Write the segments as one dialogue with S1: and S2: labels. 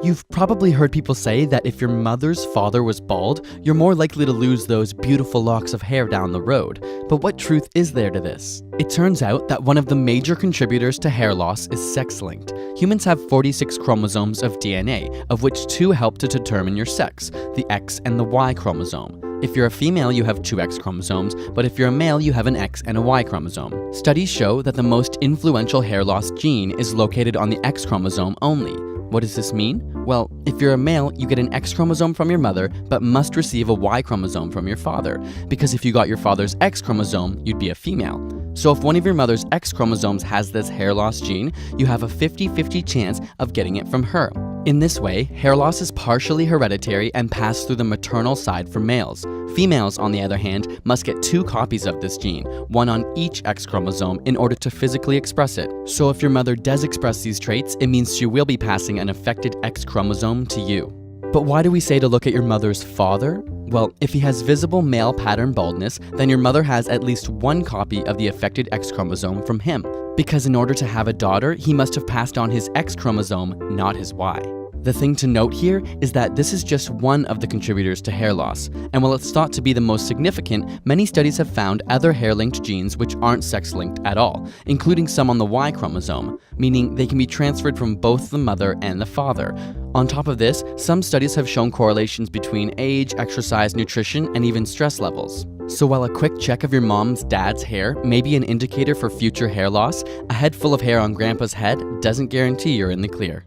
S1: You've probably heard people say that if your mother's father was bald, you're more likely to lose those beautiful locks of hair down the road. But what truth is there to this? It turns out that one of the major contributors to hair loss is sex-linked. Humans have 46 chromosomes of DNA, of which 2 help to determine your sex, the X and the Y chromosome. If you're a female, you have 2 X chromosomes, but if you're a male, you have an X and a Y chromosome. Studies show that the most influential hair loss gene is located on the X chromosome only. What does this mean? Well, if you're a male, you get an X chromosome from your mother, but must receive a Y chromosome from your father, because if you got your father's X chromosome, you'd be a female. So if one of your mother's X chromosomes has this hair loss gene, you have a 50-50 chance of getting it from her. In this way, hair loss is partially hereditary and passed through the maternal side for males. Females, on the other hand, must get 2 copies of this gene, one on each X chromosome, in order to physically express it. So if your mother does express these traits, it means she will be passing an affected X chromosome to you. But why do we say to look at your mother's father? Well, if he has visible male pattern baldness, then your mother has at least 1 copy of the affected X chromosome from him. Because in order to have a daughter, he must have passed on his X chromosome, not his Y. The thing to note here is that this is just one of the contributors to hair loss, and while it's thought to be the most significant, many studies have found other hair-linked genes which aren't sex-linked at all, including some on the Y chromosome, meaning they can be transferred from both the mother and the father. On top of this, some studies have shown correlations between age, exercise, nutrition, and even stress levels. So while a quick check of your mom's dad's hair may be an indicator for future hair loss, a head full of hair on grandpa's head doesn't guarantee you're in the clear.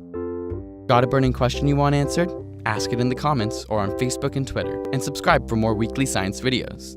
S1: Got a burning question you want answered? Ask it in the comments or on Facebook and Twitter, and subscribe for more weekly science videos.